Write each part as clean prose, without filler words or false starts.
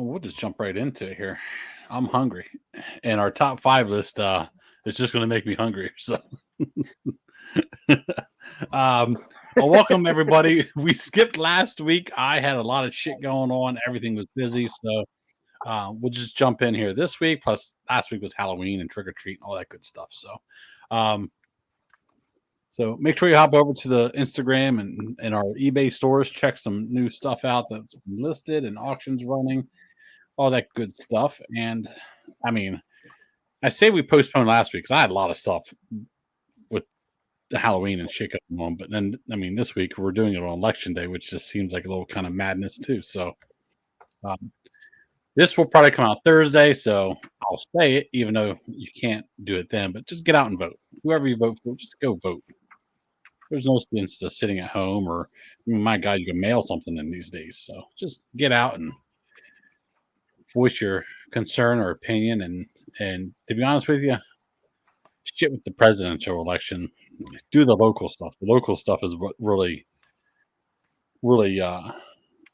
Well, we'll just jump right into it here. I'm hungry, and our top five list is just going to make me hungry. So, um, well, welcome everybody. We skipped last week. I had a lot of shit going on. Everything was busy, so we'll just jump in here this week. Plus, last week was Halloween and trick or treat and all that good stuff. Um, so make sure you hop over to the Instagram and our eBay stores. Check some new stuff out that's been listed and auctions running, all that good stuff. And I mean, I say we postponed last week because I had a lot of stuff with the Halloween and shit going on. But then, I mean, this week we're doing it on Election Day, which just seems like a little kind of madness too. So this will probably come out Thursday. So I'll say it, even though you can't do it then. But just get out and vote. Whoever you vote for, just go vote. There's no sense to sitting at home, or my God, you can mail something in these days. So just get out and voice your concern or opinion. And to be honest with you, shit with the presidential election, do the local stuff. The local stuff is what really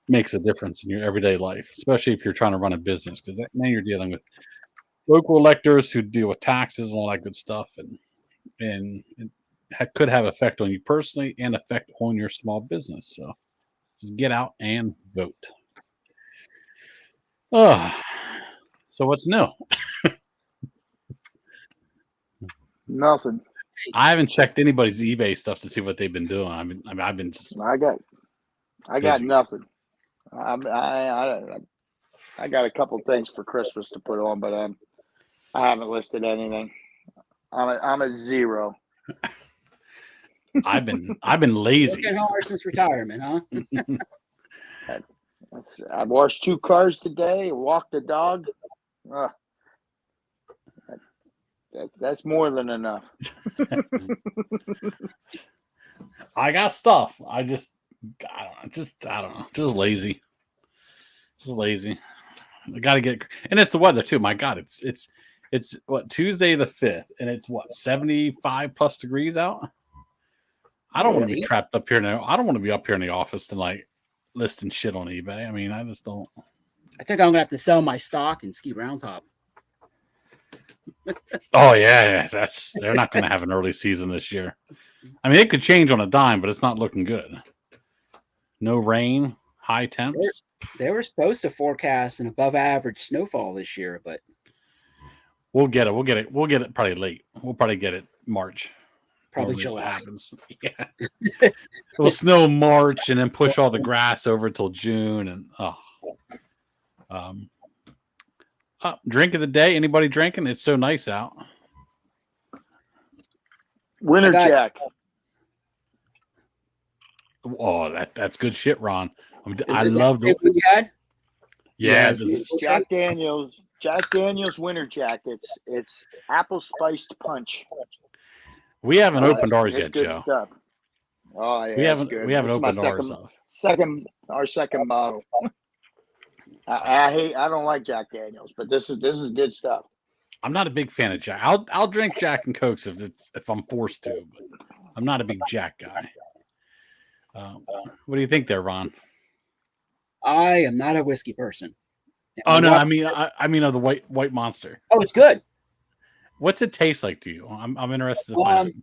makes a difference in your everyday life, especially if you're trying to run a business, because now you're dealing with local electors who deal with taxes and all that good stuff, and it could have effect on you personally and effect on your small business. So just get out and vote. So what's new? Nothing. I haven't checked anybody's eBay stuff to see what they've been doing. I've been just. I got nothing. I got a couple things for Christmas to put on, but I haven't listed anything. I'm at zero. I've been lazy. Working hard since retirement, huh? I washed 2 cars today. Walked the dog. That's more than enough. I got stuff. I don't know. Just lazy. Just lazy. I got to get, and it's the weather too. My God, it's what, Tuesday the 5th, and it's what, 75 plus degrees out. I don't want to be trapped up here now. I don't want to be up here in the office tonight listing shit on eBay. I mean, I just don't. I think I'm gonna have to sell my stock and ski round top. Oh yeah, they're not going to have an early season this year. I mean, it could change on a dime, but it's not looking good. No rain, high temps. They were supposed to forecast an above average snowfall this year, but we'll get it. We'll get it probably late. We'll probably get it March. Probably July. Happens. Yeah. It'll snow March and then push all the grass over till June. And drink of the day. Anybody drinking? It's so nice out. Winter Jack. Oh, that's good shit, Ron. I love the. You had? Yeah, it's Jack Daniel's. Jack Daniel's Winter Jack. It's apple spiced punch. We haven't opened ours yet, Joe. Stuff. Oh yeah, we haven't opened ours. Our second bottle. I don't like Jack Daniel's, but this is good stuff. I'm not a big fan of Jack. I'll drink Jack and Cokes if I'm forced to, but I'm not a big Jack guy. What do you think there, Ron? I am not a whiskey person. Oh no, I mean of the white monster. Oh, it's good. What's it taste like to you? I'm interested to find out.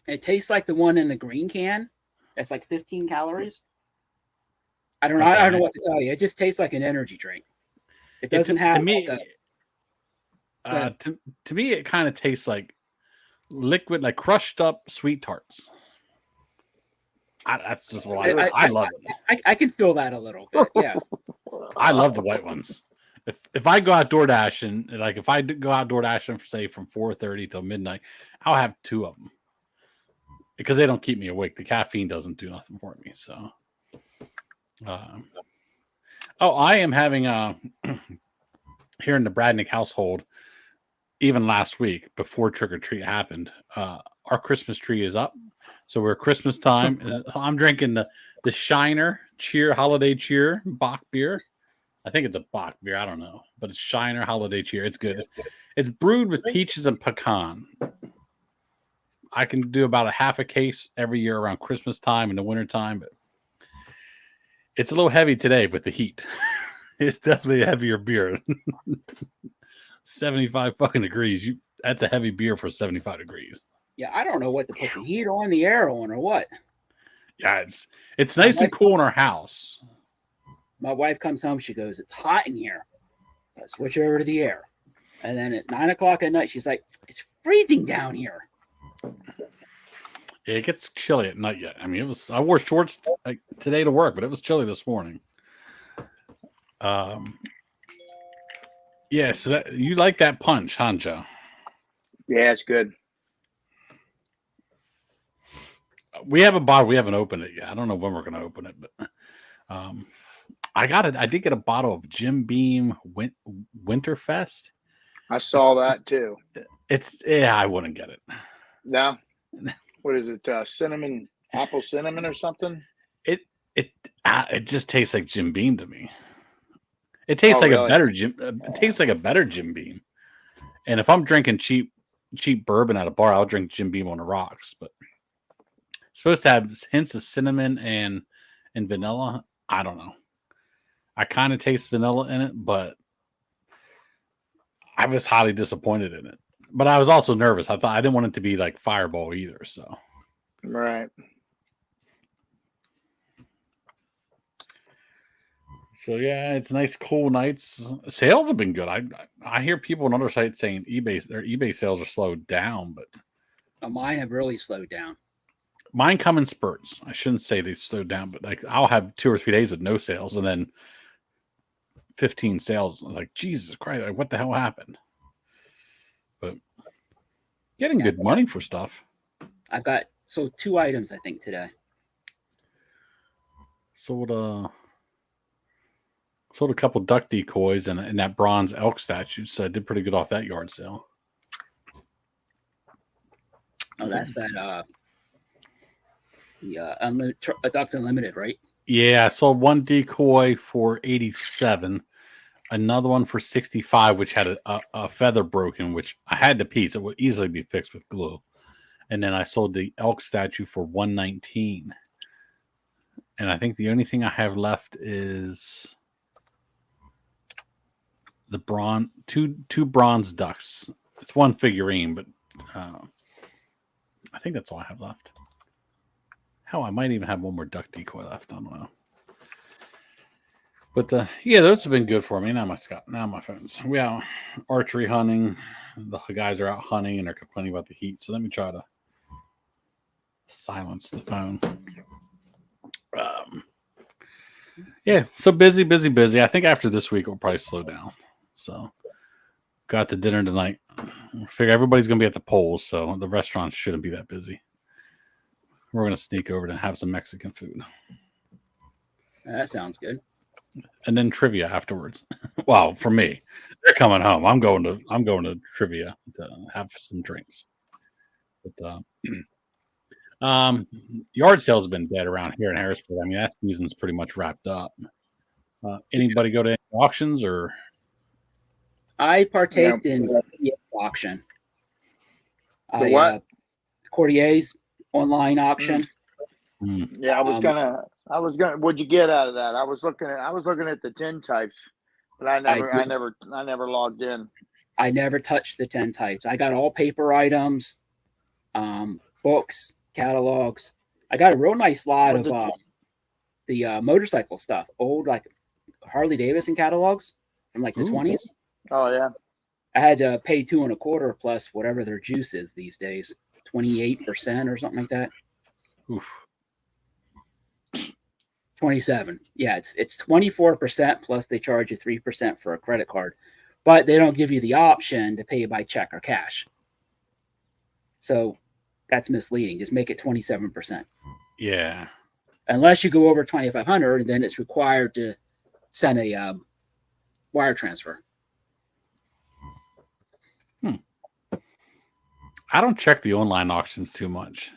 It tastes like the one in the green can. That's like 15 calories. I don't know. I don't know what to tell you. It just tastes like an energy drink. It doesn't have to me. To me, it kind of tastes like liquid, like crushed up sweet tarts. That's just what I love it. I can feel that a little bit. Yeah. I love the white ones. If I go out DoorDash and if I go out DoorDash and say from 4:30 till midnight, I'll have 2 of them because they don't keep me awake. The caffeine doesn't do nothing for me. So, I am having here in the Bradnick household. Even last week, before trick or treat happened, our Christmas tree is up. So we're Christmas time. I'm drinking the Shiner Holiday Cheer Bach beer. I think it's a Bach beer. I don't know, but it's Shiner Holiday Cheer. It's good. It's brewed with peaches and pecan. I can do about a half a case every year around Christmas time and the winter time, but it's a little heavy today with the heat. It's definitely a heavier beer. 75 fucking degrees. That's a heavy beer for 75 degrees. Yeah, I don't know what to put the heat on, the air on, or what. Yeah, it's nice and cool in our house. My wife comes home, she goes, "It's hot in here." So I switch over to the air. And then at 9 o'clock at night, she's like, "It's freezing down here." It gets chilly at night yet. I mean, I wore shorts today to work, but it was chilly this morning. Yes, you like that punch, huh, Joe? Yeah, it's good. We have a bottle. We haven't opened it yet. I don't know when we're going to open it, but I got it. I did get a bottle of Jim Beam Winterfest. I saw that too. I wouldn't get it. No, what is it? Cinnamon, apple cinnamon, or something? It just tastes like Jim Beam to me. It tastes like a better Jim. It tastes like a better Jim Beam. And if I'm drinking cheap bourbon at a bar, I'll drink Jim Beam on the rocks. But it's supposed to have hints of cinnamon and vanilla. I don't know. I kind of taste vanilla in it, but I was highly disappointed in it. But I was also nervous. I didn't want it to be like Fireball either. So right. So yeah, it's nice, cool nights. Sales have been good. I hear people on other sites saying their eBay sales are slowed down, but mine have really slowed down. Mine come in spurts. I shouldn't say they slowed down, but like I'll have 2 or 3 days with no sales, and then 15 sales. I'm like, Jesus Christ, what the hell happened? But getting good money for stuff. I've got 2 items I think today. Sold a couple duck decoys and that bronze elk statue, so I did pretty good off that yard sale. Oh, that's that Ducks Unlimited, right? Yeah, I sold one decoy for 87, another one for 65, which had a feather broken, which I had to piece. It would easily be fixed with glue. And then I sold the elk statue for 119. And I think the only thing I have left is the bronze, two bronze ducks. It's one figurine, but I think that's all I have left. Hell, I might even have one more duck decoy left. I don't know. But yeah, those have been good for me. Now my phones. We out archery hunting. The guys are out hunting and they're complaining about the heat. So let me try to silence the phone. Yeah, so busy. I think after this week we'll probably slow down. So got to dinner tonight. I figure everybody's gonna be at the polls, so the restaurants shouldn't be that busy. We're gonna sneak over to have some Mexican food. That sounds good. And then trivia afterwards. Well, for me, they're coming home. I'm going to trivia to have some drinks. But yard sales have been dead around here in Harrisburg. I mean, that season's pretty much wrapped up. Anybody go to any auctions or? I partaked in the auction. What? Cortier's online auction. Yeah, I was gonna. What'd you get out of that? I was looking at the tin types, but I never logged in. I never touched the tin types. I got all paper items, books, catalogs. I got a real nice lot of the motorcycle stuff, old like Harley Davidson catalogs from like the 20s. Oh yeah. I had to pay 2 1/4 plus whatever their juice is these days, 28% or something like that. Oof. 27. Yeah, it's 24% plus they charge you 3% for a credit card, but they don't give you the option to pay by check or cash. So that's misleading. Just make it 27%. Yeah. Unless you go over 2,500, then it's required to send a wire transfer. I don't check the online auctions too much.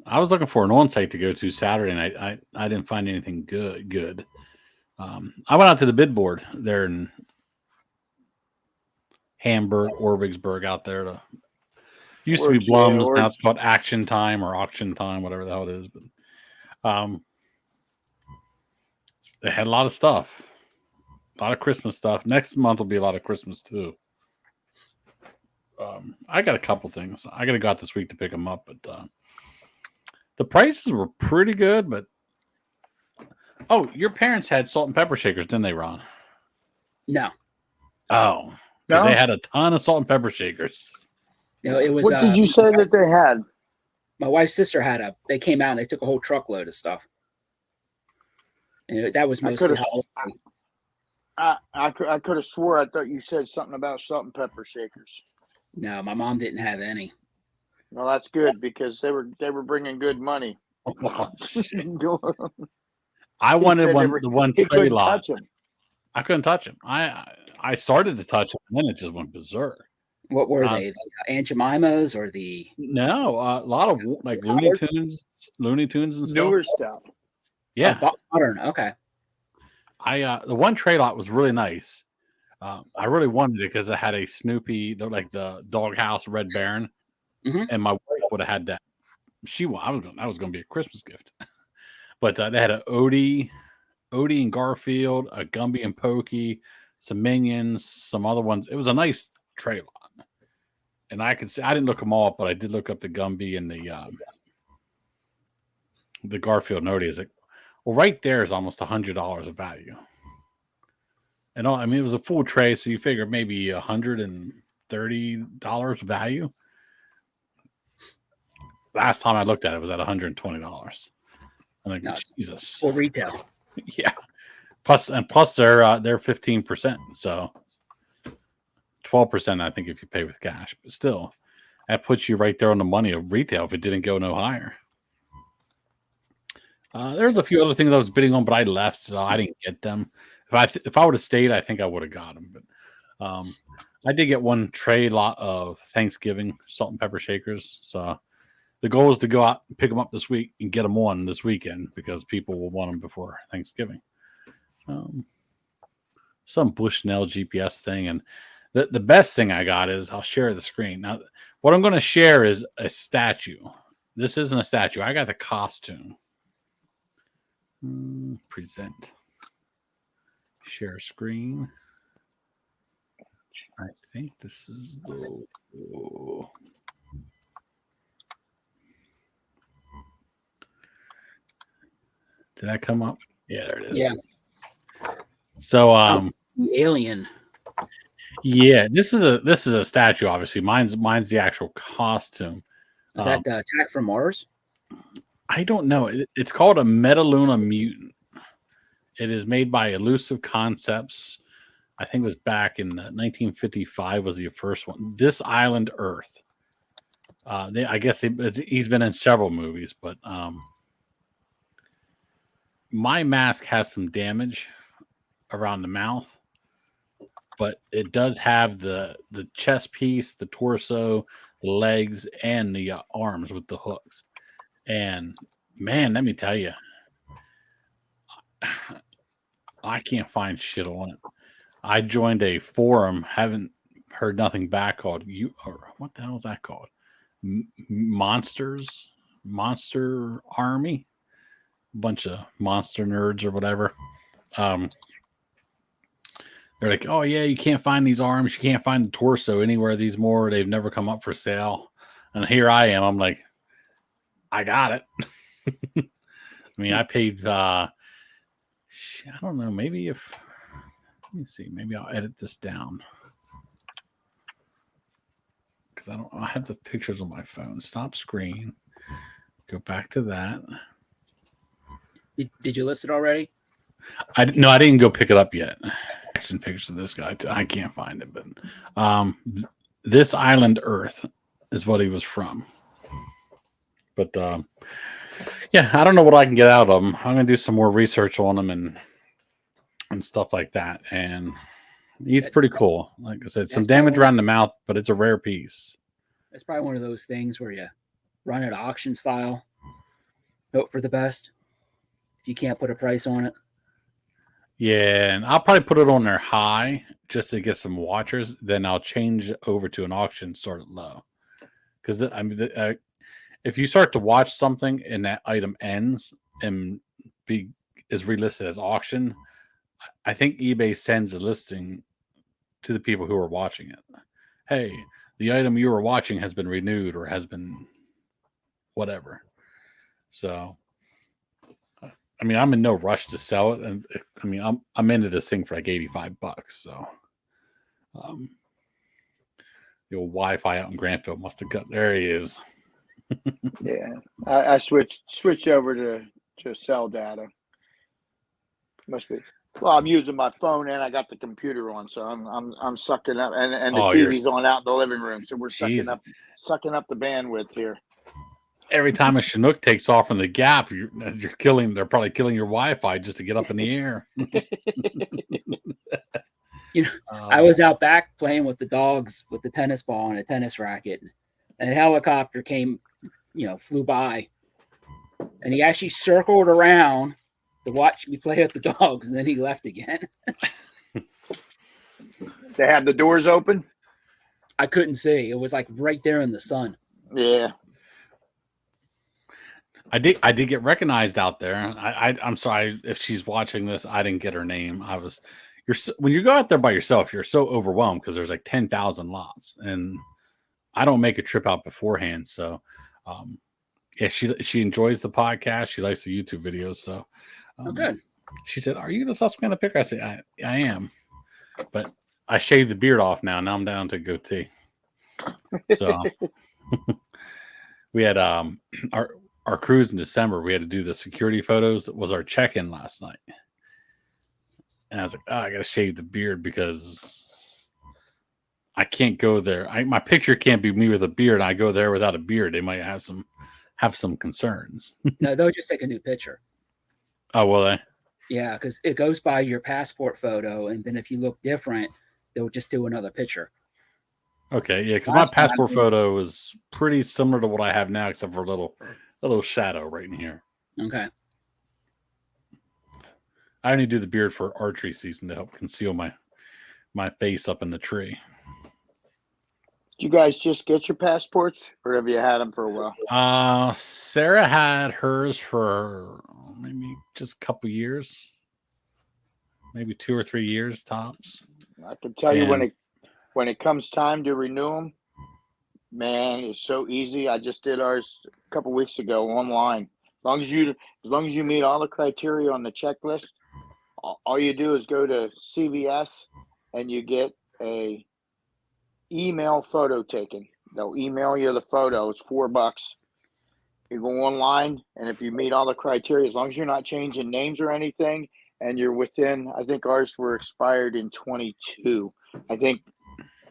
I was looking for an on-site to go to Saturday, and I didn't find anything good. I went out to the bid board there in Hamburg, Orvigsburg, out there to Used to be Blum's, now it's called Action Time or Auction Time, whatever the hell it is. But they had a lot of stuff, a lot of Christmas stuff. Next month will be a lot of Christmas too. I got a couple things. I got to go out this week to pick them up, but the prices were pretty good. But your parents had salt and pepper shakers, didn't they, Ron? No. Oh, because they had a ton of salt and pepper shakers. No, it was. What did you say that they had? My wife's sister had they came out and they took a whole truckload of stuff. And that was mostly I could have swore I thought you said something about salt and pepper shakers. No, my mom didn't have any. Well, that's good because they were bringing good money. Oh, I wanted the one tray lot. I couldn't touch them. I started to touch them, and then it just went berserk. What were they? The Aunt Jemima's or the? No, a lot of like Looney Tunes and stuff. Newer stuff. Yeah, modern. Okay. The one tray lot was really nice. I really wanted it because it had a Snoopy, like the Doghouse Red Baron, and my wife would have had that. That was going to be a Christmas gift, but they had an Odie and Garfield, a Gumby and Pokey, some Minions, some other ones. It was a nice tray lot, and I could see. I didn't look them all up, but I did look up the Gumby and the Garfield and Odie. Is like, well, right there is almost $100 of value. And I mean, it was a full tray, so you figure maybe $130 value. Last time I looked at it, was at $120. I'm like, Jesus. Full retail. Yeah. Plus they're 15%, so 12%, I think, if you pay with cash. But still, that puts you right there on the money of retail if it didn't go no higher. There's a few other things I was bidding on, but I left, so I didn't get them. If I would have stayed, I think I would have got them. But I did get one tray lot of Thanksgiving salt and pepper shakers. So the goal is to go out and pick them up this week and get them on this weekend because people will want them before Thanksgiving. Some Bushnell GPS thing. And the best thing I got is I'll share the screen. Now, what I'm going to share is a statue. This isn't a statue. I got the costume. Present. Share screen. I think this is the. Did that come up? Yeah, there it is. Yeah. So, alien. Yeah, this is a statue. Obviously, mine's the actual costume. Is that Attack from Mars? I don't know. It's called a Metaluna Mutant. It is made by Elusive Concepts. I think it was back in 1955 was the first one. This Island Earth. I guess he's been in several movies, but my mask has some damage around the mouth, but it does have the chest piece, the torso, the legs, and the arms with the hooks. And man, let me tell you, I can't find shit on it. I joined a forum, haven't heard nothing back, called what the hell is that called? Monster Army, bunch of monster nerds or whatever. They're like, oh yeah, you can't find these arms, you can't find the torso anywhere. These more, they've never come up for sale. And here I am. I'm like, I got it. I mean, I paid. I don't know. Maybe let me see. Maybe I'll edit this down because I have the pictures on my phone. Stop screen. Go back to that. Did you list it already? No, I didn't go pick it up yet. Action pictures of this guy. I can't find it, but This Island Earth is what he was from. But yeah, I don't know what I can get out of him. I'm gonna do some more research on him and stuff like that. And he's pretty cool. Like I said, some damage around the mouth, but it's a rare piece. It's probably one of those things where you run it auction style, hope for the best. If you can't put a price on it. Yeah, and I'll probably put it on there high just to get some watchers. Then I'll change over to an auction, start it low. because I mean, if you start to watch something and that item ends and is relisted as auction, I think eBay sends a listing to the people who are watching it. Hey, the item you were watching has been renewed or has been whatever. So, I mean, I'm in no rush to sell it, and I mean, I'm into this thing for like $85. So, the old Wi-Fi out in Grantville must have got. There he is. Yeah, I switched over to cell data. Must be. Well, I'm using my phone and I got the computer on, so I'm sucking up, and the TV's on out in the living room, so we're sucking up the bandwidth here. Every time a Chinook takes off from the gap, they're probably killing your Wi-Fi just to get up in the air. I was out back playing with the dogs with the tennis ball and a tennis racket, and a helicopter came, flew by, and he actually circled around to watch me play with the dogs, and then he left again. They had the doors open? I couldn't see. It was like right there in the sun. Yeah. I did get recognized out there. I'm sorry if she's watching this. I didn't get her name. When you go out there by yourself, you're so overwhelmed because there's like 10,000 lots, and I don't make a trip out beforehand. So, yeah, she enjoys the podcast. She likes the YouTube videos. So, good. She said, "Are you the Susquehanna Picker?" I said, "I am," but I shaved the beard off now. Now I'm down to goatee. So we had our cruise in December. We had to do the security photos. It was our check-in last night, and I was like, "Oh, I got to shave the beard because I can't go there. My picture can't be me with a beard. And I go there without a beard. They might have some concerns." No, they'll just take a new picture. Oh, will they? Yeah, because it goes by your passport photo, and then if you look different, they'll just do another picture. Okay, yeah, because my passport photo is pretty similar to what I have now, except for a little shadow right in here. Okay. I only do the beard for archery season to help conceal my face up in the tree. Did you guys just get your passports, or have you had them for a while? Sarah had hers for maybe just a couple years, maybe 2 or 3 years tops. I can tell you when it comes time to renew them, man, it's so easy. I just did ours a couple weeks ago online. As long as you meet all the criteria on the checklist, all you do is go to CVS and you get a email photo taken. They'll email you the photo. It's $4. You go online, and if you meet all the criteria, as long as you're not changing names or anything, and you're within, I think ours were expired in 22. I think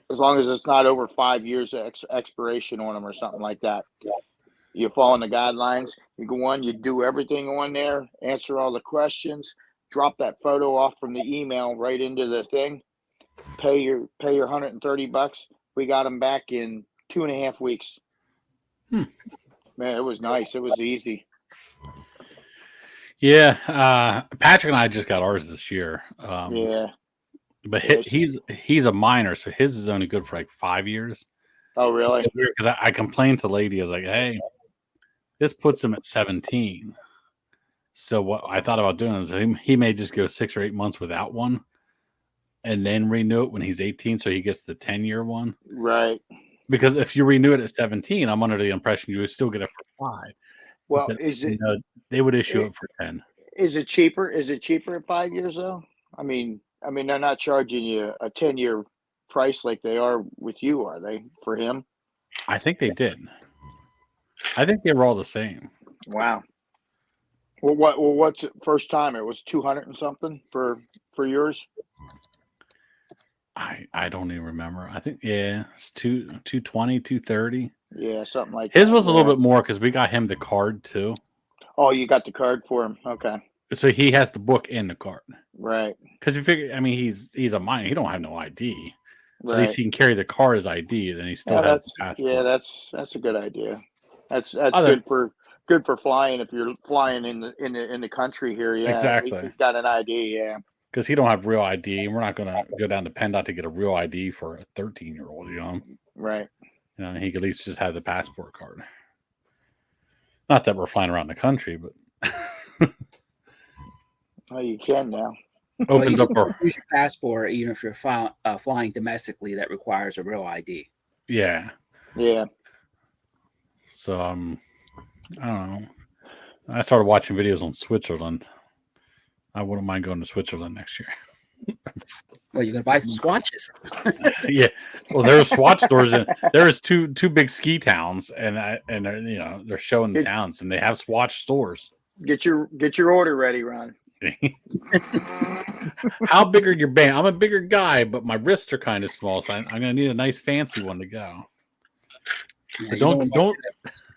as long as it's not over 5 years of expiration on them or something like that. You follow the guidelines. You go on, you do everything on there, answer all the questions, drop that photo off from the email right into the thing, pay your $130. We got them back in 2.5 weeks. Man, it was nice. It was easy. Yeah, Patrick and I just got ours this year. Yeah, but he's a minor, so his is only good for like 5 years. Oh, really? Because I complained to the lady, I was like, "Hey, this puts him at 17." So what I thought about doing is he may just go 6 or 8 months without one, and then renew it when he's 18, so he gets the 10-year one. Right. Because if you renew it at 17, I'm under the impression you would still get it for 5. Well, but they would issue it for 10. Is it cheaper? Is it cheaper at 5 years though? I mean, they're not charging you a 10-year price like they are with you, are they? For him? I think they did. I think they were all the same. Wow. Well, what's it, first time? It was 200 and something for yours. I don't even remember. I think it's 220, 230. Yeah, something like that. His was a little bit more because we got him the card too. Oh, you got the card for him. Okay. So he has the book and the card. Right. Because you figure, he's a minor. He don't have no ID. Right. At least he can carry the card as ID, and he still has the passport. Yeah, that's a good idea. That's good for flying if you're flying in the country here. Yeah, exactly. He's got an ID. Yeah. Because he don't have real ID, and we're not going to go down to PennDOT to get a real ID for a 13-year-old, Right. he could at least just have the passport card. Not that we're flying around the country, but Oh, you can now. Opens up our use your passport even if you're flying domestically. That requires a real ID. Yeah. So I don't know. I started watching videos on Switzerland. I wouldn't mind going to Switzerland next year. Well, you're gonna buy some swatches. Yeah. Well, there's Swatch stores and there's two big ski towns, and they're showing the towns, and they have Swatch stores. Get your order ready, Ron. How big are your band? I'm a bigger guy, but my wrists are kind of small, so I'm gonna need a nice fancy one to go. Yeah, don't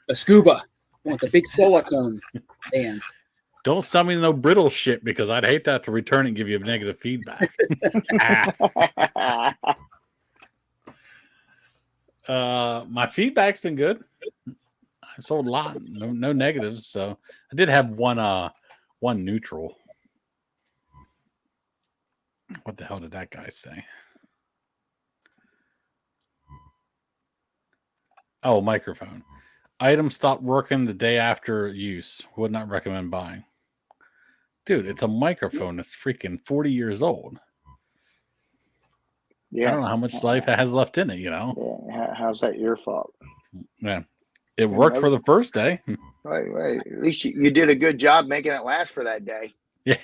a scuba. I want the big silicone bands. Don't sell me no brittle shit, because I'd hate to have to return it and give you negative feedback. My feedback's been good. I sold a lot, no negatives. So I did have one neutral. What the hell did that guy say? Oh, microphone. Item stopped working the day after use. Would not recommend buying. Dude, it's a microphone that's freaking 40 years old. Yeah. I don't know how much life it has left in it, Yeah. How's that your fault? Yeah. It worked for the first day. Right. At least you did a good job making it last for that day. Yeah.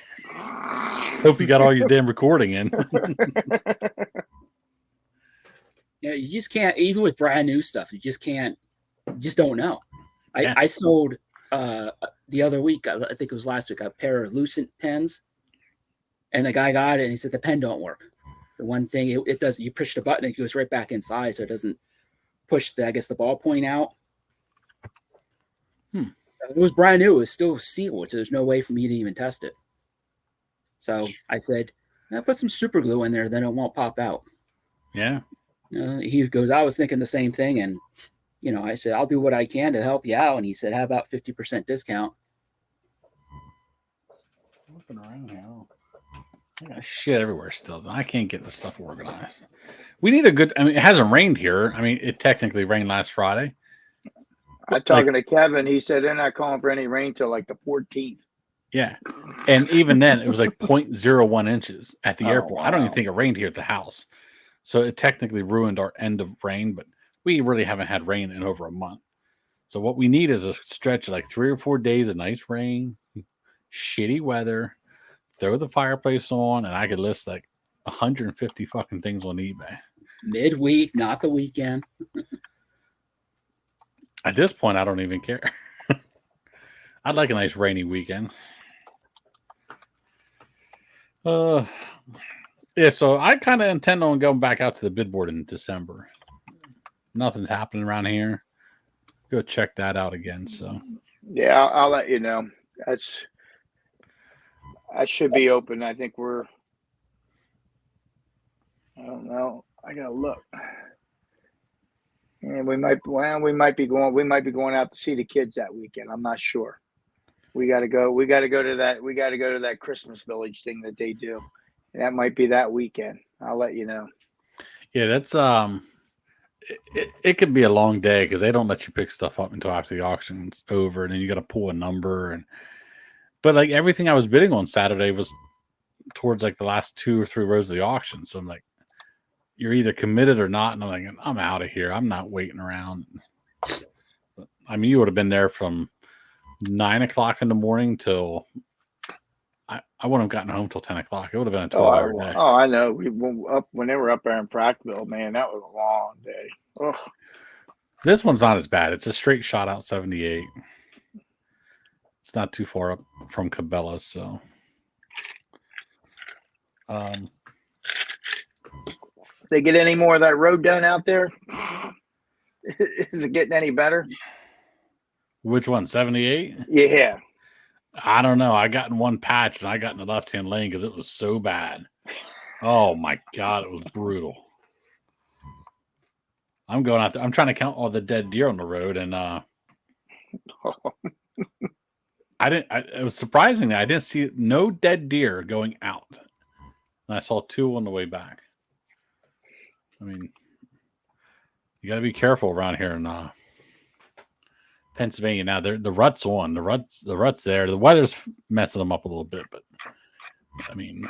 Hope you got all your damn recording in. Yeah, you just can't, even with brand new stuff, you just don't know. Yeah. I sold the other week, I think it was last week, a pair of Lucent pens, and the guy got it and he said the pen don't work. The one thing it does, you push the button, it goes right back inside, so it doesn't push the ballpoint out. It was brand new. It was still sealed, so there's no way for me to even test it. So I said, put some super glue in there, then it won't pop out. Yeah. He goes, I was thinking the same thing, and I said, I'll do what I can to help you out. And he said, how about 50% discount? Looking around here. I got shit everywhere still. I can't get the stuff organized. We need it hasn't rained here. I mean, it technically rained last Friday. I'm talking to Kevin. He said they're not calling for any rain till like the 14th. Yeah. And even then, it was like 0.01 inches at the airport. Wow. I don't even think it rained here at the house. So it technically ruined our end of rain, but we really haven't had rain in over a month. So what we need is a stretch of like 3 or 4 days of nice rain, shitty weather, throw the fireplace on, and I could list like 150 fucking things on eBay. Midweek, not the weekend. At this point, I don't even care. I'd like a nice rainy weekend. Yeah, so I kind of intend on going back out to the bid board in December. Nothing's happening around here. Go check that out again. So yeah, I'll let you know. I should be open. I think I don't know. I gotta look. And we might be going out to see the kids that weekend. I'm not sure. We got to go to that Christmas village thing that they do. And that might be that weekend. I'll let you know. Yeah, that's it could be a long day because they don't let you pick stuff up until after the auction's over, and then you got to pull a number. But like everything I was bidding on Saturday was towards like the last 2 or 3 rows of the auction. So I'm like, you're either committed or not. And I'm like, I'm out of here. I'm not waiting around. I mean, you would have been there from 9 o'clock in the morning till I wouldn't have gotten home till 10 o'clock. It would have been a 12-hour day. Oh, I know. When they were up there in Frackville, man, that was a long day. Ugh. This one's not as bad. It's a straight shot out 78. It's not too far up from Cabela's, so They get any more of that road done out there? Is it getting any better? Which one? 78? Yeah. I don't know. I got in one patch and I got in the left-hand lane because it was so bad. Oh my God, it was brutal. I'm going out there. I'm trying to count all the dead deer on the road, and it was surprising that I didn't see no dead deer going out. And I saw 2 on the way back. I mean, You got to be careful around here in Pennsylvania. Now, the rut's on. The rut's there. The weather's messing them up a little bit, but I mean,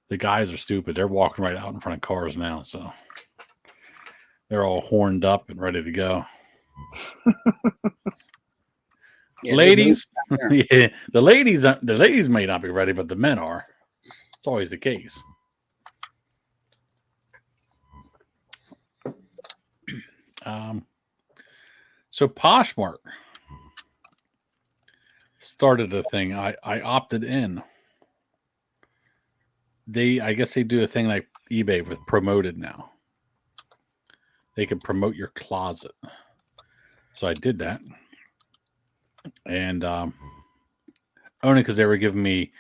the guys are stupid. They're walking right out in front of cars now, so they're all horned up and ready to go. Yeah, Ladies, yeah, the ladies may not be ready, but the men are. It's always the case. So Poshmark started a thing. I opted in. I guess they do a thing like eBay with promoted now. They can promote your closet. So I did that. And only because they were giving me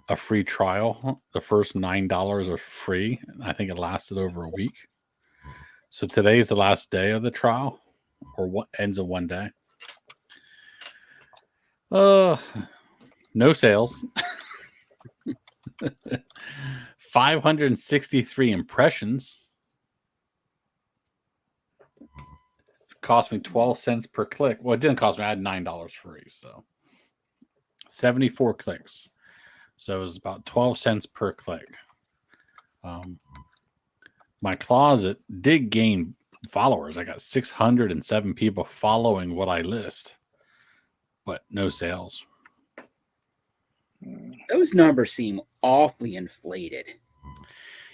a free trial. The first $9 are free. I think it lasted over a week. So today's the last day of the trial, or what ends in one day. No sales. 563 impressions. Cost me 12 cents per click. Well, it didn't cost me. I had $9 free, so 74 clicks. So it was about 12 cents per click. My closet did gain followers. I got 607 people following what I list, but no sales. Those numbers seem awfully inflated.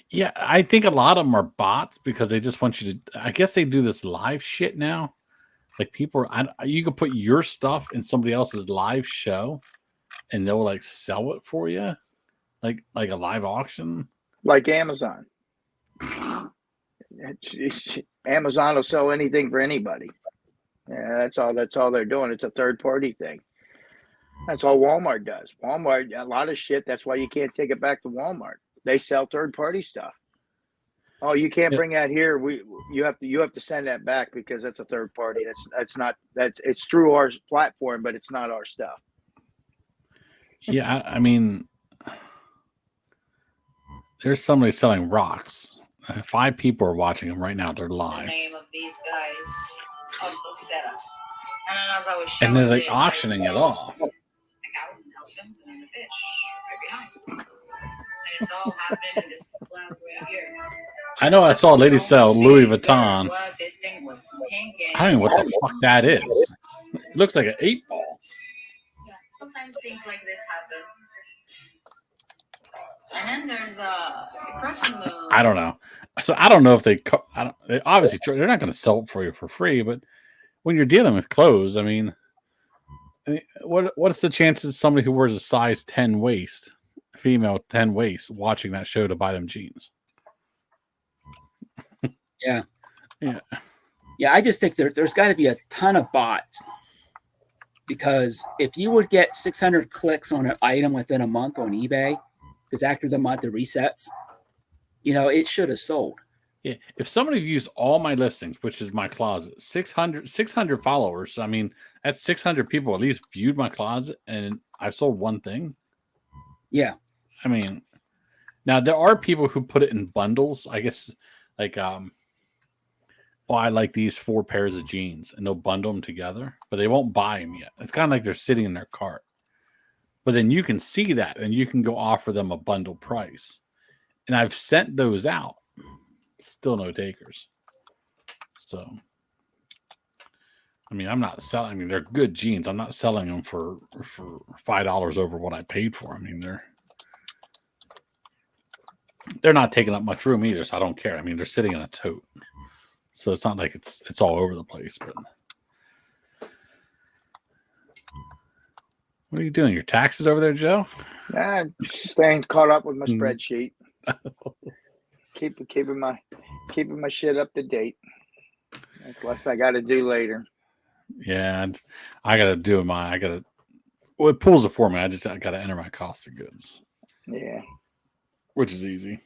Yeah, I think a lot of them are bots because they just want you to. I guess they do this live shit now. Like people, you can put your stuff in somebody else's live show, and they'll like sell it for you, like a live auction, like Amazon. Amazon will sell anything for anybody. Yeah, that's all they're doing. It's a third party thing. That's all Walmart does. Walmart, a lot of shit. That's why you can't take it back to Walmart. They sell third party stuff. Oh, you can't bring that here. You have to send that back because that's a third party. It's through our platform, but it's not our stuff. Yeah, I mean, there's somebody selling rocks. 5 people are watching them right now. They're live. The name of these guys, and they're like auctioning it off. I know I saw a lady sell Louis Vuitton. I don't know what the fuck that is. It looks like an 8-ball. Sometimes things like this happen. And then there's a crescent moon. I don't know. So I don't know if they obviously they're not going to sell it for you for free, but when you're dealing with clothes, I mean what's the chances somebody who wears a size 10 waist, female 10 waist, watching that show to buy them jeans? Yeah. Yeah. Yeah, I just think there's got to be a ton of bots, because if you would get 600 clicks on an item within a month on eBay, because after the month it resets, it should have sold. Yeah, if somebody views all my listings, which is my closet, 600 followers, I mean, that's 600 people at least viewed my closet, and I've sold one thing. Yeah. I mean, now there are people who put it in bundles, I guess, like, I like these 4 pairs of jeans, and they'll bundle them together, but they won't buy them yet. It's kind of like they're sitting in their cart. But then you can see that, and you can go offer them a bundle price. And I've sent those out. Still no takers. So, I mean, I'm not selling. I mean, they're good jeans. I'm not selling them for $5 over what I paid for. I mean, they're not taking up much room either, so I don't care. I mean, they're sitting in a tote, so it's not like it's all over the place. But what are you doing? Your taxes over there, Joe? Nah, staying caught up with my spreadsheet. Keeping my shit up to date. Less I got to do later. Yeah, and I got to do well, it pulls it for me. I got to enter my cost of goods. Yeah. Which is easy.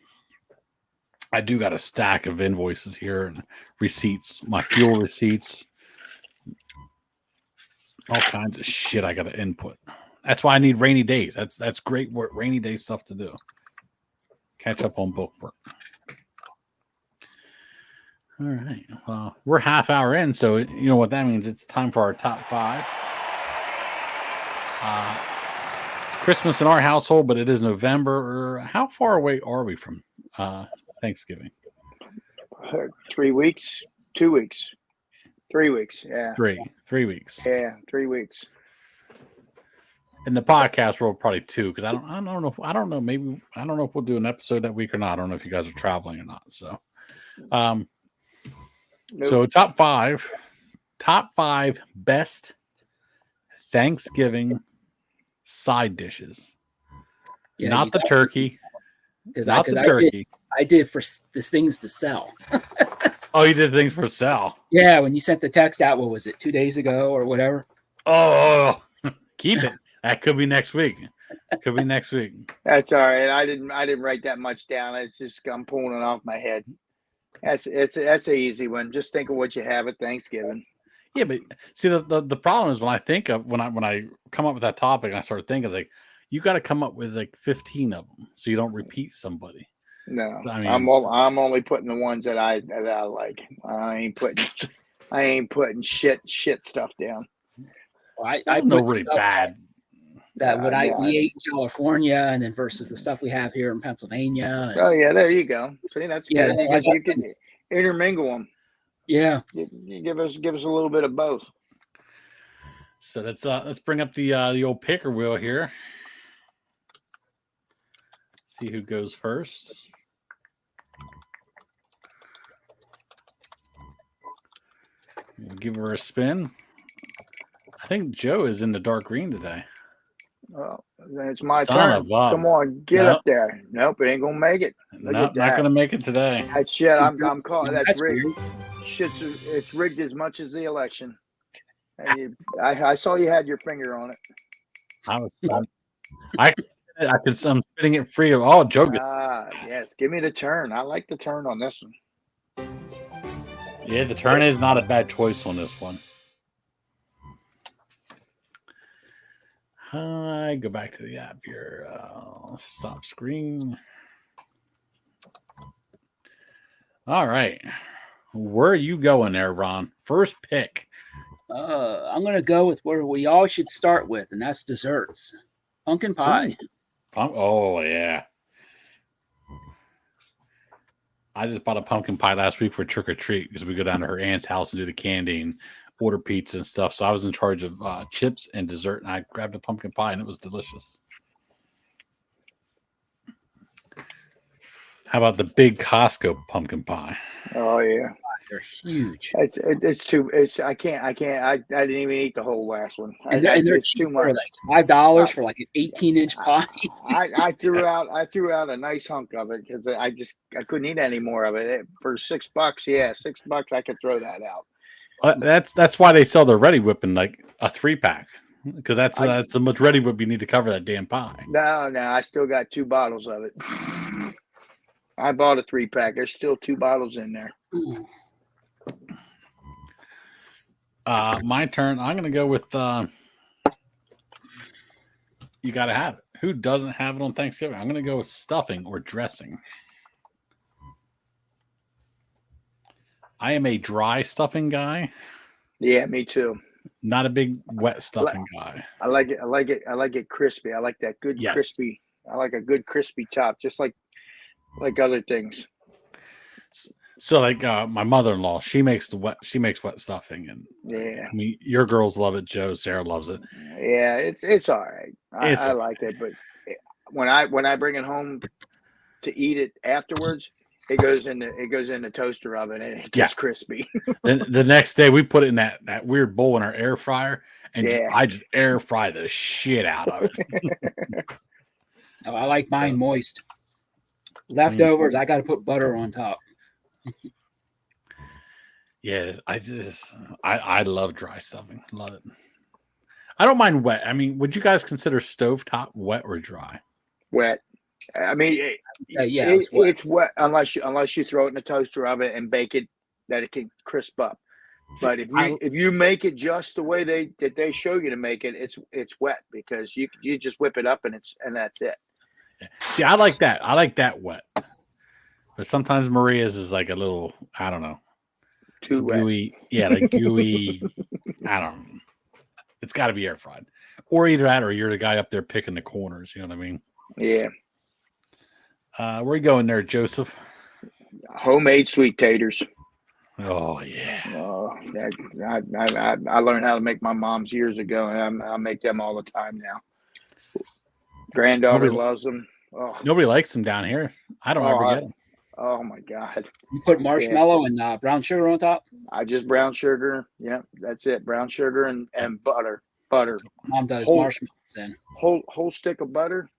I do got a stack of invoices here and receipts, my fuel receipts, all kinds of shit I got to input. That's why I need rainy days. That's great work, rainy day stuff to do. Catch up on book work. All right. Well, we're half hour in, so you know what that means. It's time for our top 5. It's Christmas in our household, but it is November. How far away are we from Thanksgiving? 3 weeks, 2 weeks, 3 weeks. Yeah. 3 weeks. Yeah, 3 weeks. In the podcast world, probably 2, because I don't know. Maybe I don't know if we'll do an episode that week or not. I don't know if you guys are traveling or not. So, Nope. so top 5 best Thanksgiving side dishes. Yeah, Not the turkey. Not the turkey. I did for the things to sell. Oh, you did things for sale. Yeah, when you sent the text out, what was it, 2 days ago or whatever? Oh, keep it. That could be next week. Could be next week. That's all right. I didn't write that much down. It's just I'm pulling it off my head. That's an easy one. Just think of what you have at Thanksgiving. Yeah, but see the problem is when I come up with that topic and I start thinking, it's like you got to come up with like 15 of them so you don't repeat somebody. No, I mean, I'm only putting the ones that I like. I ain't putting shit stuff down. Well, I no put really stuff bad. that we ate in California, and then versus the stuff we have here in Pennsylvania. Oh yeah, there you go. See, that's Yeah, good. so You can intermingle them. Yeah, you give us a little bit of both. So let's bring up the old picker wheel here. See who goes first. Give her a spin. I think Joe is in the dark green today. Well, then it's my Son turn. of a- Come on, get up there. Nope, it ain't gonna make it. Nope, not gonna make it today. That shit, I'm caught. That's rigged. weird. It's rigged as much as the election. And I saw you had your finger on it. I'm spitting it free of Joe. Yes, give me the turn. I like the turn on this one. Yeah, the turn is not a bad choice on this one. I go back to the app here. Stop screen. All right. Where are you going there, Ron? First pick. I'm going to go with where we all should start with, and that's desserts. Pumpkin pie. Oh, yeah. I just bought a pumpkin pie last week for trick or treat because we go down to her aunt's house and do the candy and order pizza and stuff. So I was in charge of chips and dessert, and I grabbed a pumpkin pie, and it was delicious. How about the big Costco pumpkin pie? Oh yeah, they're huge. I didn't even eat the whole last one. It's too much. Like $5 for like an 18-inch pie. I threw out a nice hunk of it because I couldn't eat any more of it. For $6, yeah, $6 I could throw that out. That's why they sell the Ready Whip in like a 3-pack, because that's the much Ready Whip you need to cover that damn pie. No, I still got 2 bottles of it. I bought a 3-pack. There's still 2 bottles in there. My turn. I'm gonna go with you gotta have it. Who doesn't have it on Thanksgiving? I'm gonna go with stuffing or dressing. I am a dry stuffing guy. Yeah, me too. Not a big wet stuffing guy. I like it crispy. I like that good crispy. I like a good crispy top, just like other things. So like my mother-in-law, she makes wet stuffing, and yeah, I mean your girls love it. Joe, Sarah loves it. Yeah, it's all right. I like it, but when I bring it home to eat it afterwards, it goes in the toaster oven and it gets crispy. Then the next day we put it in that weird bowl in our air fryer, and I just air fry the shit out of it. I like mine moist. Leftovers, I got to put butter on top. Yeah, I love dry stuffing. Love it. I don't mind wet. I mean, would you guys consider stovetop wet or dry? Wet. I mean, it's wet unless you throw it in the toaster oven and bake it that it can crisp up. But if you make it just the way they show you to make it, it's wet because you just whip it up and that's it. See, I like that. I like that wet. But sometimes Maria's is like a little, I don't know. Too wet. gooey. Yeah, like gooey. I don't know. It's got to be air fried, or either that, or you're the guy up there picking the corners. You know what I mean? Yeah. Where you going there, Joseph? Homemade sweet taters. Oh yeah. Oh, I learned how to make my mom's years ago, and I make them all the time now. Granddaughter loves them. Oh. Nobody likes them down here. I don't ever get them. Oh my God! You put marshmallow and brown sugar on top. I just brown sugar. Yeah, that's it. Brown sugar and butter. Butter. Mom does marshmallows then. Whole stick of butter,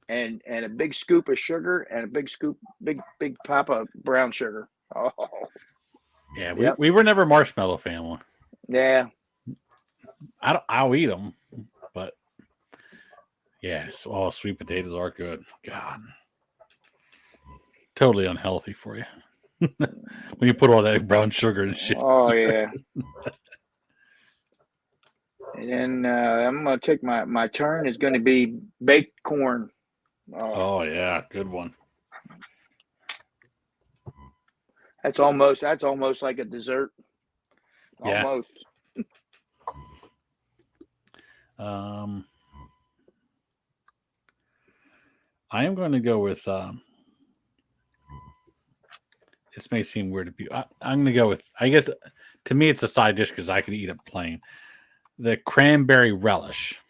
and a big scoop of sugar, and a big scoop, big pop of brown sugar. Oh. Yeah, we were never marshmallow family. Yeah. I'll eat them, but yes, sweet potatoes are good. God. Totally unhealthy for you when you put all that brown sugar and shit. Oh yeah. And then I'm gonna take my turn. Is going to be baked corn. Oh yeah, good one. That's almost like a dessert. Yeah. Almost. I am going to go with. This may seem weird to people. I'm going to go with. I guess to me, it's a side dish because I can eat it plain. The cranberry relish,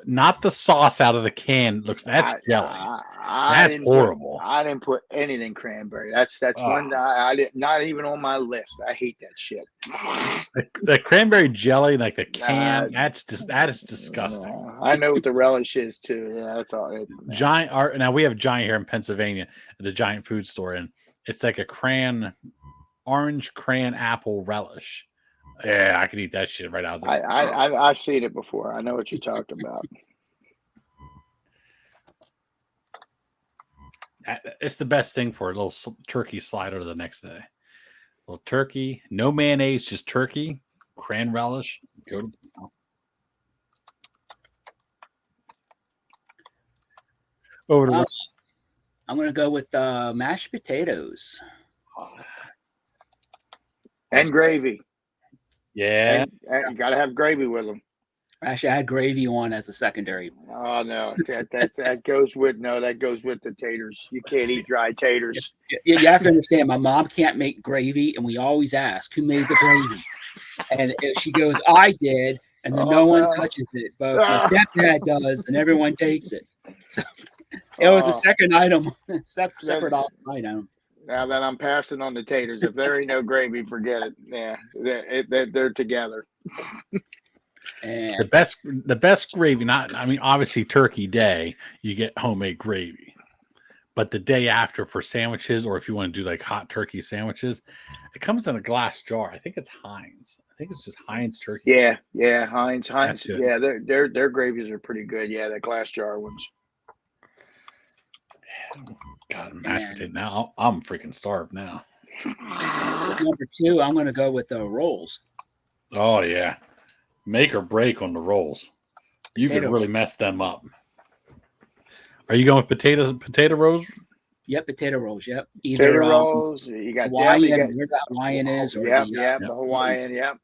not the sauce out of the can. That's jelly. That's horrible. I didn't put anything cranberry. That's one I did not even on my list. I hate that shit. The cranberry jelly, like the can, that is disgusting. I know what the relish is too. Yeah, that's all. Giant. Now we have Giant here in Pennsylvania, the Giant food store, and it's like a orange cran apple relish. Yeah, I could eat that shit right out of the I've seen it before. I know what you talked about. It's the best thing for a little turkey slider the next day. A little turkey, no mayonnaise, just turkey, cran relish. I'm going to go with mashed potatoes and gravy. Yeah, and you got to have gravy with them. Actually, I had gravy on as a secondary. Oh no, that goes with the taters. You can't eat dry taters. You have to understand, my mom can't make gravy, and we always ask who made the gravy, and she goes, "I did," and then no one touches it. But my stepdad does, and everyone takes it. So it was the second item, separate item. Now that I'm passing on the taters, if there ain't no gravy, forget it. Yeah, they're together. And the best gravy, obviously Turkey Day, you get homemade gravy. But the day after for sandwiches, or if you want to do like hot turkey sandwiches, it comes in a glass jar. I think it's Heinz. I think it's just Heinz turkey. Yeah, Heinz. Yeah, their gravies are pretty good. Yeah, the glass jar ones. God, mashed potato. Now I'm freaking starved now. Number 2, I'm going to go with the rolls. Oh yeah, make or break on the rolls. You could really mess them up. Are you going with potato rolls? Yep, potato rolls. Yep, either potato rolls. You got Hawaiian. Where that Hawaiian is, or the Hawaiian. Yep,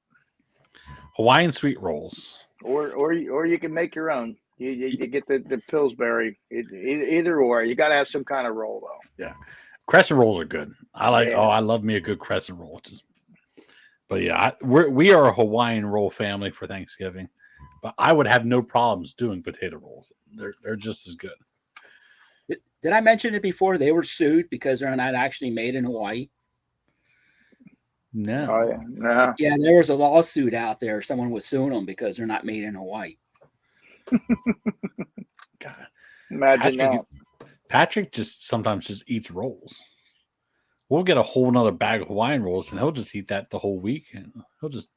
Hawaiian sweet rolls. Or you can make your own. You get the Pillsbury. Either or. You got to have some kind of roll though. Yeah, crescent rolls are good. I love me a good crescent roll. But yeah, we are a Hawaiian roll family for Thanksgiving. But I would have no problems doing potato rolls. They're just as good. Did I mention it before? They were sued because they're not actually made in Hawaii. No. Oh yeah. No. Yeah, there was a lawsuit out there. Someone was suing them because they're not made in Hawaii. God. Imagine Patrick just sometimes eats rolls. We'll get a whole nother bag of Hawaiian rolls, and he'll just eat that the whole week. And he'll just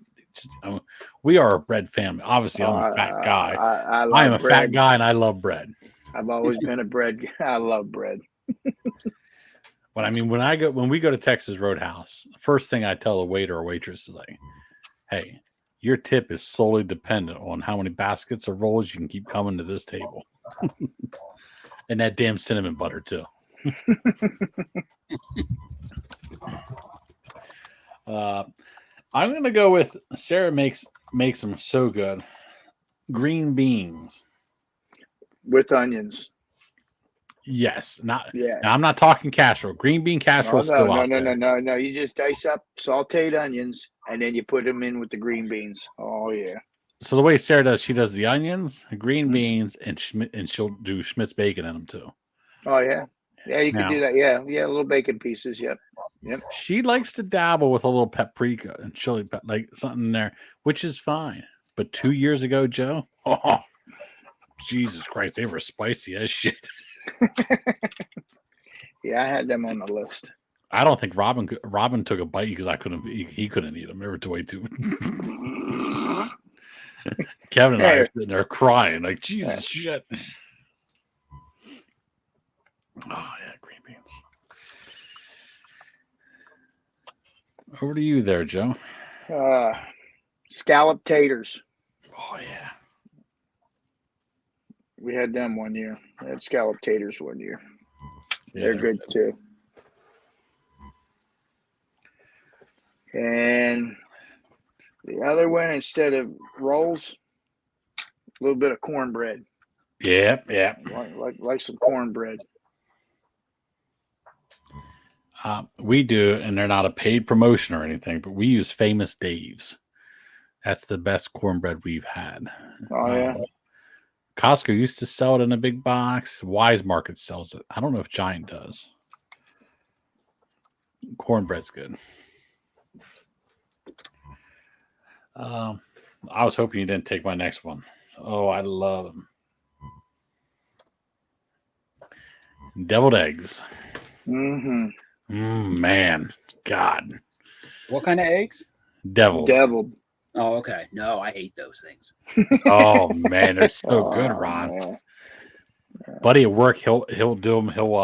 we are a bread family. Obviously, I'm a fat guy. I am a fat guy, and I love bread. I've always been a bread. I love bread. But when we go to Texas Roadhouse, the first thing I tell the waiter or waitress is like, "Hey, your tip is solely dependent on how many baskets of rolls you can keep coming to this table, and that damn cinnamon butter too." I'm gonna go with Sarah makes them so good. Green beans. with onions. Yes, not. Yeah. Now I'm not talking casserole. Green bean casserole is still out there. No. You just dice up sauteed onions and then you put them in with the green beans. Oh yeah. So the way Sarah does, she does the onions, green beans, and she'll do Schmidt's bacon in them too. Oh yeah. Yeah, you Now, can do that. Yeah, little bacon pieces. Yep. She likes to dabble with a little paprika and chili, like something in there, which is fine. But 2 years ago, Joe, oh, Jesus Christ, they were spicy as shit. Yeah, I had them on the list. I don't think Robin took a bite because he couldn't eat them. They were way too. Kevin and I are sitting there crying like Jesus shit. Oh yeah, green beans. Over to you there, Joe. Scallop taters. Oh yeah. We had them one year. I had scallop taters one year. Yeah, They're good too. And the other one, instead of rolls, a little bit of cornbread. Yeah. Like some cornbread. We do, and they're not a paid promotion or anything, but we use Famous Dave's. That's the best cornbread we've had. Oh yeah. Costco used to sell it in a big box. Wise Market sells it. I don't know if Giant does. Cornbread's good. I was hoping you didn't take my next one. Oh, I love them. Deviled eggs. Mm-hmm. Man, God. What kind of eggs? Deviled. Oh, okay. No, I hate those things. Oh man, they're so good, Ron. Man. Buddy at work, he'll do them. He'll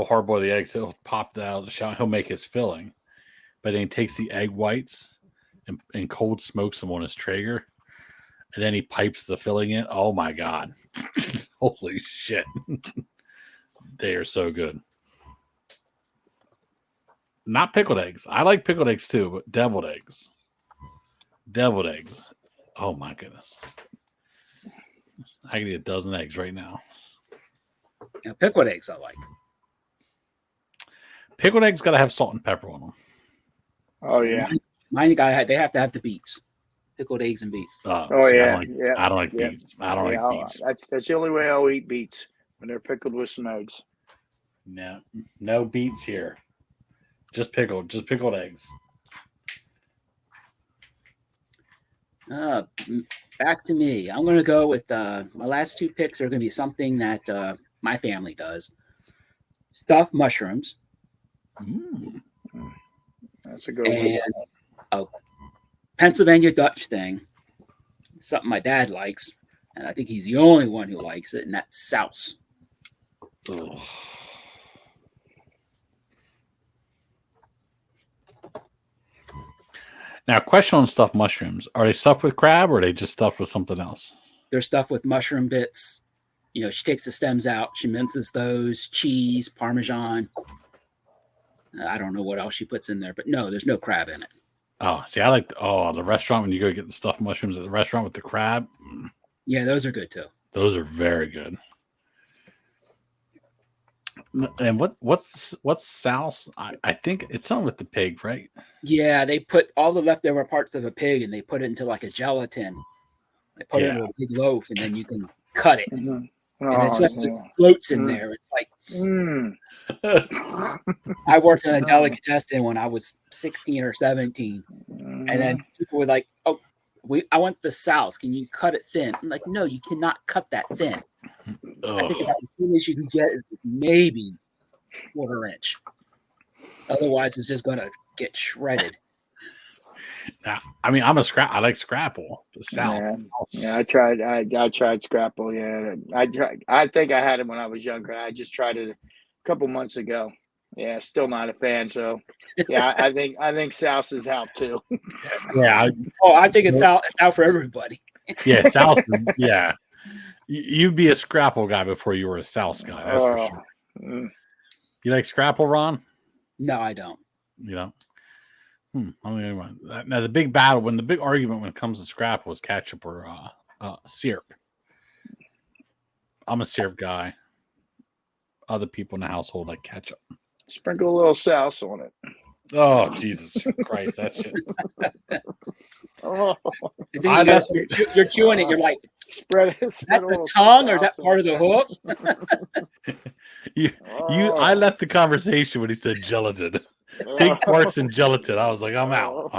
hard boil the eggs. He'll pop that out of the shot. He'll make his filling, but then he takes the egg whites and cold smokes them on his Traeger, and then he pipes the filling in. Oh my God, holy shit, they are so good. Not pickled eggs. I like pickled eggs too, but deviled eggs. Deviled eggs. Oh my goodness. I can eat a dozen eggs right now. Now, pickled eggs I like. Pickled eggs got to have salt and pepper on them. Oh yeah. Mine they have to have the beets. Pickled eggs and beets. Yeah. I don't like beets. I don't like beets. That's the only way I'll eat beets, when they're pickled with some eggs. No beets here. Just pickled eggs. Back to me. I'm going to go with my last two picks are going to be something that my family does. Stuffed mushrooms. That's a good one. And a Pennsylvania Dutch thing. Something my dad likes. And I think he's the only one who likes it. And that's souse. Ugh. Now, question on stuffed mushrooms. Are they stuffed with crab or are they just stuffed with something else? They're stuffed with mushroom bits. You know, she takes the stems out. She minces those, cheese, Parmesan. I don't know what else she puts in there, but no, there's no crab in it. Oh, see, I like the restaurant when you go get the stuffed mushrooms at the restaurant with the crab. Yeah, those are good too. Those are very good. And what's souse? I think it's something with the pig, right? Yeah, they put all the leftover parts of a pig and they put it into like a gelatin. They put it into a big loaf and then you can cut it. Mm-hmm. And it's just it floats in there. It's like I worked in a delicatessen when I was 16 or 17. And then people were like, "Oh, I want the souse. Can you cut it thin?" I'm like, "No, you cannot cut that thin. I think about the thinnest you can get is maybe 1/4 inch. Otherwise, it's just gonna get shredded." Now, I mean, I like scrapple. The souse. Yeah, I tried scrapple. Yeah, I think I had it when I was younger. I just tried it a couple months ago. Yeah, still not a fan. So, yeah, I think souse is out too. Yeah. I think it's out for everybody. Yeah, souse. Yeah, you'd be a scrapple guy before you were a souse guy. That's for sure. You like scrapple, Ron? No, I don't. You know. Now the big battle, the big argument when it comes to scrap was ketchup or syrup. I'm a syrup guy. Other people in the household like ketchup. Sprinkle a little sauce on it. Oh Jesus Christ, that shit! Oh. You're chewing it. You're like, spread it. Is that the tongue or is that part of the hoof? I left the conversation when he said gelatin. Big parts in gelatin. I was like, I'm out.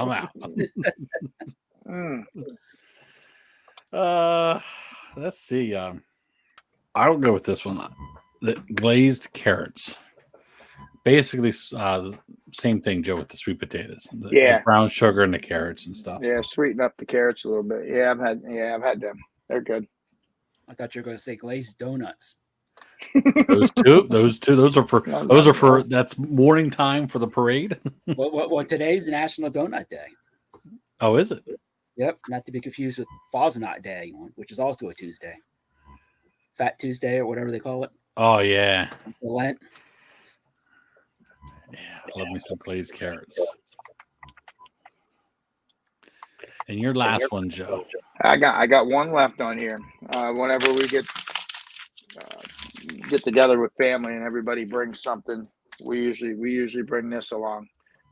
Let's see. I'll go with this one. The glazed carrots. Basically, same thing, Joe, with the sweet potatoes. The brown sugar and the carrots and stuff. Yeah, sweeten up the carrots a little bit. Yeah, I've had them. They're good. I thought you were going to say glazed donuts. Those are for that's morning time for the parade. Well, today's National Donut Day. Oh, is it? Yep, not to be confused with Fosnot Day, which is also a Tuesday. Fat Tuesday or whatever they call it. Oh yeah. Lent. Yeah, love me some glazed carrots. And your last one, Joe. I got one left on here. Whenever we get together with family and everybody brings something, we usually bring this along.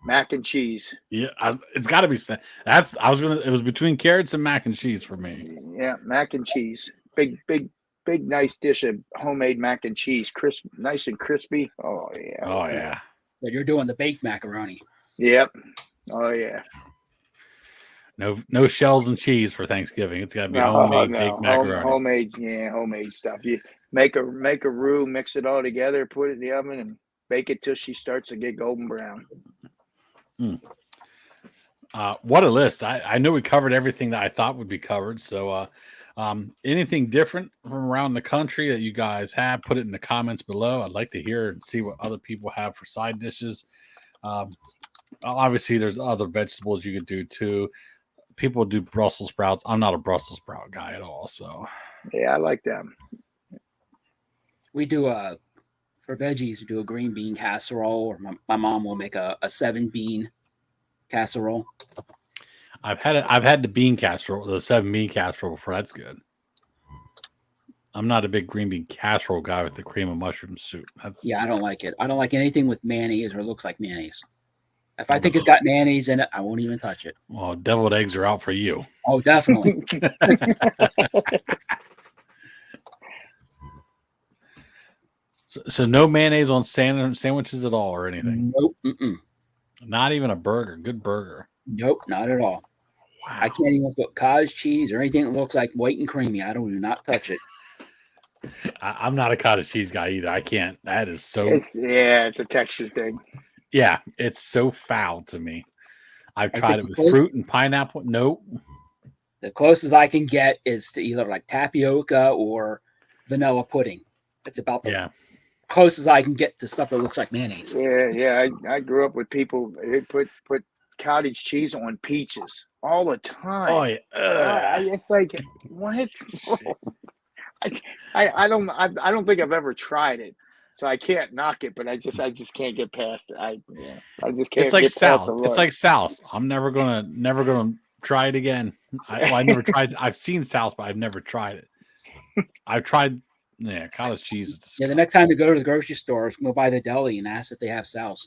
Mac and cheese. Yeah, it's got to be. It was between carrots and mac and cheese for me. Yeah, mac and cheese. Big, nice dish of homemade mac and cheese. Crisp, nice and crispy. Oh yeah. Oh yeah. But you're doing the baked macaroni. Yep. Oh yeah. No shells and cheese for Thanksgiving. It's got to be homemade baked macaroni. Homemade stuff. You make a roux, mix it all together, put it in the oven, and bake it till she starts to get golden brown. What a list! I know we covered everything that I thought would be covered. So, anything different from around the country that you guys have, put it in the comments below. I'd like to hear and see what other people have for side dishes. Obviously, there's other vegetables you could do too. People do Brussels sprouts. I'm not a Brussels sprout guy at all. So, yeah, I like them. We do for veggies, we do a green bean casserole, or my mom will make a 7-bean casserole. I've had the bean casserole, the 7-bean casserole before. That's good. I'm not a big green bean casserole guy with the cream of mushroom soup. I don't like it. I don't like anything with mayonnaise or looks like mayonnaise. If I think it's got mayonnaise in it, I won't even touch it. Well, deviled eggs are out for you. Oh, definitely. So no mayonnaise on sandwiches at all or anything? Nope. Mm-mm. Not even a burger. Good burger. Nope, not at all. Wow. I can't even put cottage cheese or anything that looks like white and creamy. I do not touch it. I'm not a cottage cheese guy either. I can't. That is so. It's a texture thing. Yeah, it's so foul to me. I've tried it with fruit and pineapple. Nope. The closest I can get is to either like tapioca or vanilla pudding. It's about the closest I can get to stuff that looks like mayonnaise. Yeah. I grew up with people who put cottage cheese on peaches all the time. Oh yeah. It's like what? I don't think I've ever tried it. So I can't knock it, but I just can't get past it. I just can't. It's like get South. Past the it's like South. I'm never gonna try it again. I never tried. I've seen South, but I've never tried it. I've tried. Yeah, cottage cheese is disgusting. Yeah, the next time we go to the grocery store, go by the deli and ask if they have South.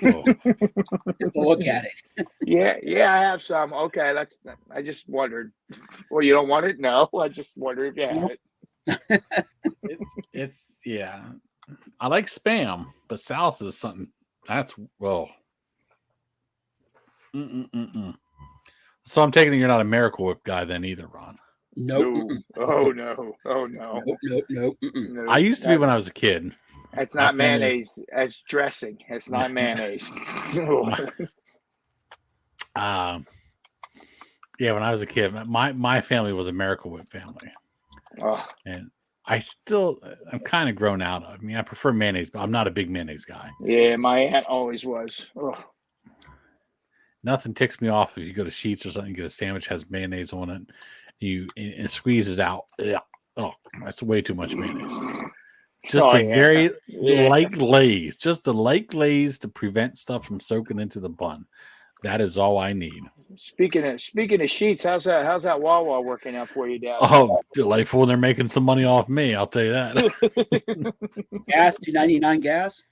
Oh. Just to look at it. Yeah, I have some. Okay, I just wondered. Well, you don't want it? No, I just wondered if you have it. It's I like Spam, but South is something that's So I'm taking it you're not a Miracle Whip guy then either, Ron. Nope. Oh no. Nope. I used to be when I was a kid. It's not mayonnaise. It's dressing. It's not mayonnaise. When I was a kid, my family was a Miracle Whip family. Oh. And I'm kind of grown out of. I mean, I prefer mayonnaise, but I'm not a big mayonnaise guy. Yeah, my aunt always was. Oh. Nothing ticks me off if you go to Sheetz or something, get a sandwich has mayonnaise on it, and squeeze it out. Yeah. Oh, that's way too much mayonnaise. Just very Yeah. light glaze. Just the light glaze to prevent stuff from soaking into the bun. That is all I need. Speaking of sheets, how's that Wawa working out for you down there? Oh, delightful. They're making some money off me, I'll tell you that. Gas, $2.99 gas.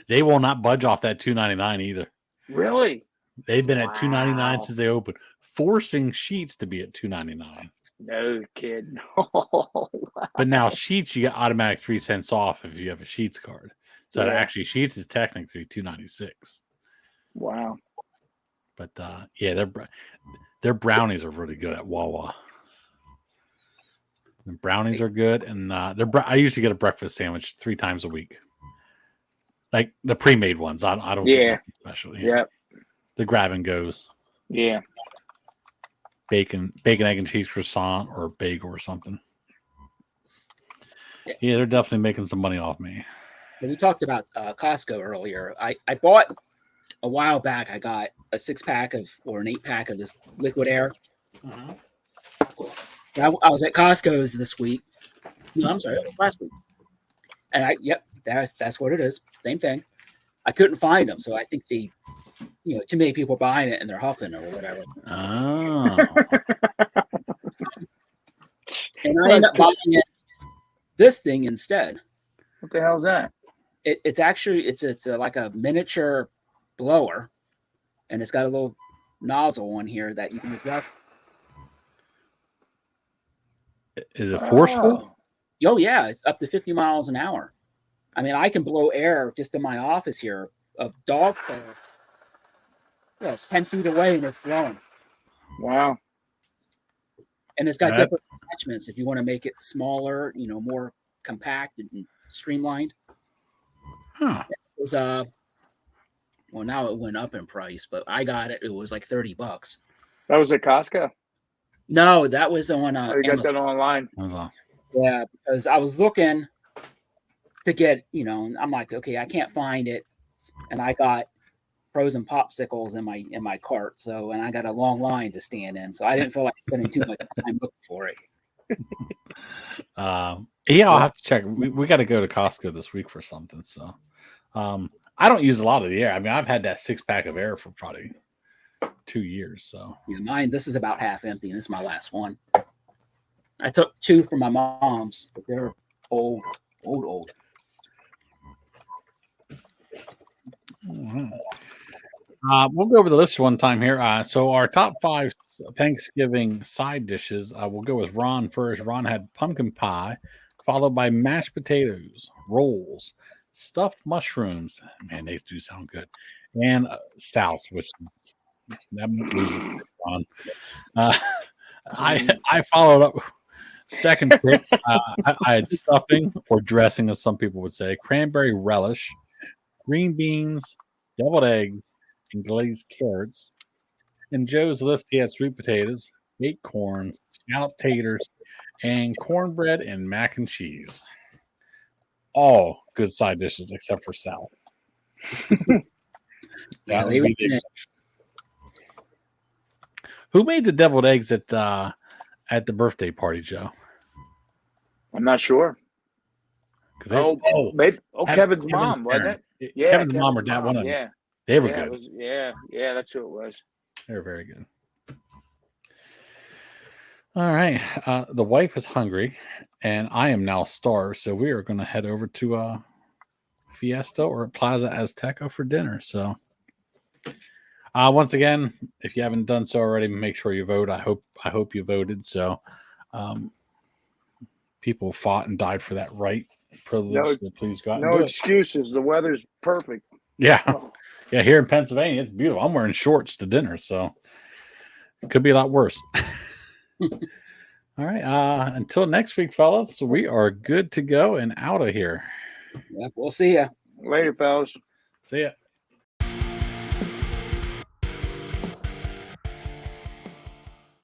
They will not budge off that $2.99 either. Really? They've been at $2.99 Wow. since they opened, forcing sheets to be at $2.99. No kidding. But now sheets, you get automatic 3 cents off if you have a sheets card. So Yeah. actually, sheets is technically $2.96. Wow. But yeah, their brownies are really good at Wawa. The brownies are good, and I usually get a breakfast sandwich 3 times a week, like the pre-made ones. I don't get nothing special. Yeah. The grab and goes. Yeah. Bacon, egg, and cheese croissant or a bagel or something. Yeah, they're definitely making some money off me. We talked about Costco earlier. I bought a while back. I got a 6-pack or an 8-pack of this liquid air. Uh-huh. I was at Costco's this week. No, I'm sorry, last week. And that's what it is. Same thing. I couldn't find them, so I think too many people buying it and they're huffing or whatever. Oh. And I ended up buying this thing instead. What the hell's that? It's actually like a miniature blower, and it's got a little nozzle on here that you can adjust. Is it forceful? Oh yeah, it's up to 50 miles an hour. I mean, I can blow air just in my office here of dog fur. Yeah, it's 10 feet away and it's flowing. Wow. And it's got different attachments if you want to make it smaller, more compact and streamlined. Huh. It was well, now it went up in price, but I got it. It was like $30. That was at Costco? No, that was on you got that online? Yeah, because I was looking to get, and I'm like, okay, I can't find it. And I got frozen popsicles in my cart. And I got a long line to stand in. So I didn't feel like spending too much time looking for it. Yeah, I'll have to check. We got to go to Costco this week for something. So I don't use a lot of the air. I mean, I've had that 6-pack of air for probably 2 years. So mine, this is about half empty, and this is my last one. I took 2 from my mom's, but they're old. Mm-hmm. We'll go over the list one time here. So our top 5 Thanksgiving side dishes. We'll go with Ron first. Ron had pumpkin pie, followed by mashed potatoes, rolls, stuffed mushrooms. Man, they do sound good. And souse, which that music Ron. I followed up second picks. I had stuffing or dressing, as some people would say, cranberry relish, green beans, deviled eggs, and glazed carrots. In Joe's list, he had sweet potatoes, baked corn, scalloped taters, and cornbread and mac and cheese. All good side dishes except for salad. Who made the deviled eggs at the birthday party, Joe? I'm not sure. Kevin's mom, wasn't it? Yeah, Kevin's mom or dad. One of them. Yeah, they were good. Yeah, that's who it was. They were very good. All right, the wife is hungry, and I am now starved. So we are going to head over to Fiesta or Plaza Azteca for dinner. So once again, if you haven't done so already, make sure you vote. I hope you voted. So people fought and died for that right privilege. So please go out and do excuses. The weather's perfect. Yeah. Yeah, here in Pennsylvania, it's beautiful. I'm wearing shorts to dinner, so it could be a lot worse. All right. Until next week, fellas, we are good to go and out of here. Yeah, we'll see ya. Later, fellas. See ya.